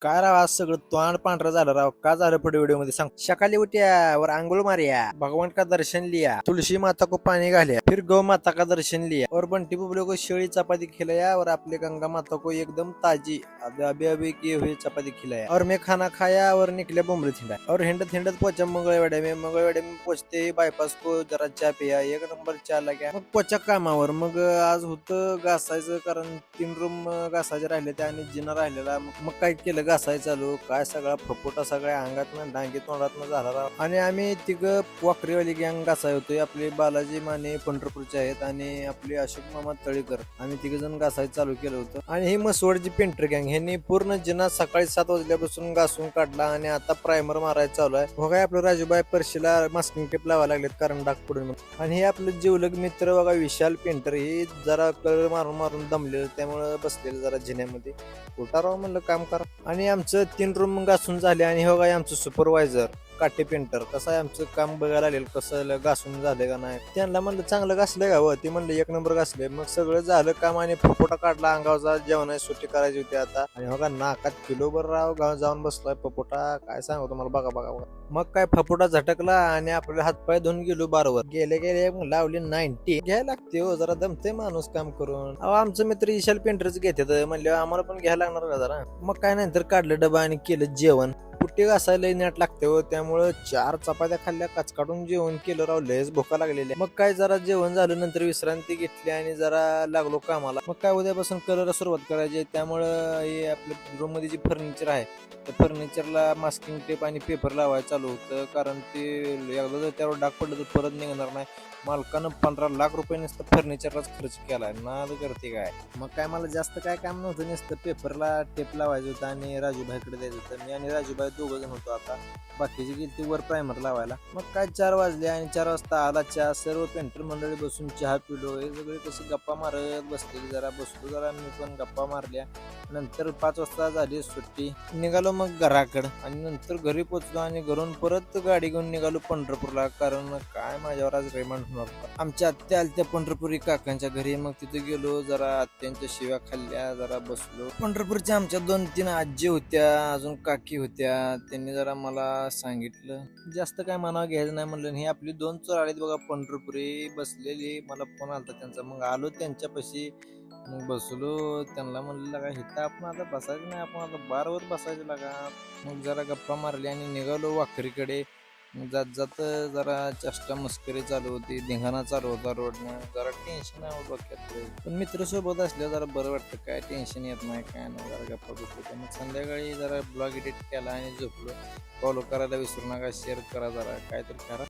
काय राव आज सगळं तोंड पांढरं झालं राव. का झालं पुढे व्हिडिओ मध्ये सांग. सकाळी उठ्या वर आंघोळ मारिया, भगवान का दर्शन लिया, तुलसी माता को पानी घालिया, फिर गौ माता का दर्शन लिया और बंटी बुबले को शेळी चपाती खिलाया और अपने गंगा माता को एकदम ताजी अभी अभी की हुई चपाती खिलाया और मैं खाना खाया और निकले बुमरी थिंडा और हिंडत हिंडत पोचा मंगळवेड्या में पोचते बायपास को जरा चहा पिया, एक नंबर चहा लाग्या. मग पोचा कामावर. मग आज होतं घासायचं, कारण 3 रूम घासायचे राहिले ते आणि जिना राहिलेला. मग काय केलं, घासाय चालू. काय सगळा फपोटा सगळ्या अंगातनं डांगी तोंडातनं झाला राव. आणि आम्ही तिघं वाकरीवाली गँग घासाय होतोय. आपले बालाजी माने पंढरपूरचे आहेत आणि आपले अशोक मामा तळेकर, आम्ही तिघ जण घासाय चालू केलं होतं. आणि ही मसवडची पेंटर गँग, ह्यांनी पूर्ण जिना सकाळी 7 वाजल्यापासून घासून काढला आणि आता प्रायमर मारायला चालू आहे. बघा आपलं राजूबाई परशीला मास्किंग टेप लावायला लागलेत, कारण डाग पडून. आणि हे आपलं जीवलग मित्र बघा विशाल पेंटर, हे जरा कलर मारून मारून दमलेलं, त्यामुळे बसलेलं जरा जिन्यामध्ये. उठा राव म्हणलं काम करा. आणि आमचं 3 रूम घासून झाले. आणि हो काय आमचं सुपरवायझर काटे पेंटर, कसं आहे आमचं काम बघायला आलेलं, कसं घासून झालं का नाही. त्यांना म्हणलं चांगलं घासलंय का? ते म्हणलं 1 नंबर घासलंय. मग सगळं झालं काम आणि फपोटा काढला अंगावरचा. जेवणाची सुट्टी करायची होती आता. आणि हो का नाकात किलोभर राव गाव जाऊन बसलाय फपोटा. काय सांगू तुम्हाला, बघा बघा बघा. मग काय फपोटा झटकला आणि आपले हातपाय धुवून गेलो बारवर. गेले गेले लावली 90. घ्यायला लागते हो, जरा दमते माणूस काम करून. अहो आमचं मित्र विशाल पेंटरच घेतात म्हणले, आम्हाला पण घ्यायला लागणार का जरा. मग काय नंतर काढलं डबा आणि केलं जेवण. पुट्टी घासायला नेट लागते हो, त्यामुळं 4 चपात्या खाल्ल्या, काचकाडून जेवण केलं राव. लयच भुका लागलेल्या. मग काय जरा जेवण झालं, नंतर विश्रांती घेतली आणि जरा लागलो कामाला. मग काय उद्यापासून कलर सुरुवात करायची, त्यामुळं हे आपल्या रूम मध्ये जे फर्निचर आहे त्या फर्निचरला मास्किंग टेप आणि पेपर लावायचं चालू होतं, कारण ते एकदा जर त्यावर डाग पडलं तर परत निघणार नाही. मालकानं 15 लाख रुपये नुसतं फर्निचरलाच खर्च केलाय. नाद करते काय. मग काय मला जास्त काय काम नव्हतं, नुसतं पेपरला टेप लावायचं होतं आणि राजूभाईकडे द्यायचं होतं. मी आणि राजूभाई 2 जण होतो आता. बाकीची गेली ती वर प्रायमर लावायला. मग काय 4 वाजले आणि 4 वाजता आला चहा. सर्व पेंटर मंडळी बसून चहा पिलो. हे सगळे कसे गप्पा मारत बसलेली. जरा बसलो, जरा मी पण गप्पा मारल्या. नंतर 5 वाजता झाली सुट्टी. निघालो मग घराकडं आणि नंतर घरी पोचलो आणि घरून परत गाडी घेऊन निघालो पंढरपूरला, कारण काय माझ्यावर आज रेमांड होणार. आमच्या आत्या आलत्या पंढरपुरी काकांच्या घरी. मग तिथे गेलो, जरा आत्यांच्या शिव्या खाल्ल्या, जरा बसलो. पंढरपूरच्या आमच्या 2-3 आजी होत्या, अजून काकी होत्या. त्यांनी जरा मला सांगितलं, जास्त काय मनावर घ्यायचं नाही म्हणलं. हे आपली 2 चोर आलीत बघा पंढरपुरी बसलेली. मला फोन आलता त्यांचा. मग आलो त्यांच्यापाशी. मग बसलो. त्यांना म्हणलं का इथं आपण आता बसायचं नाही, आपण आता बारवर बसायचं लागा. मग जरा गप्पा मारल्या आणि निघालो वाखरीकडे. जात जात जरा चेष्टा मस्करी चालू होती, धिंगाणा चालू होता रोडनं. जरा टेन्शन आहे डोक्यात, पण मित्र सोबत असल्या जरा बरं वाटतं. काय टेन्शन येत नाही, काय नाही. जरा गप्पा गुप्पा. मग संध्याकाळी जरा ब्लॉग एडिट केला आणि झोपलो. फॉलो करायला विसरू नका, शेअर करा, जरा काय तर करा.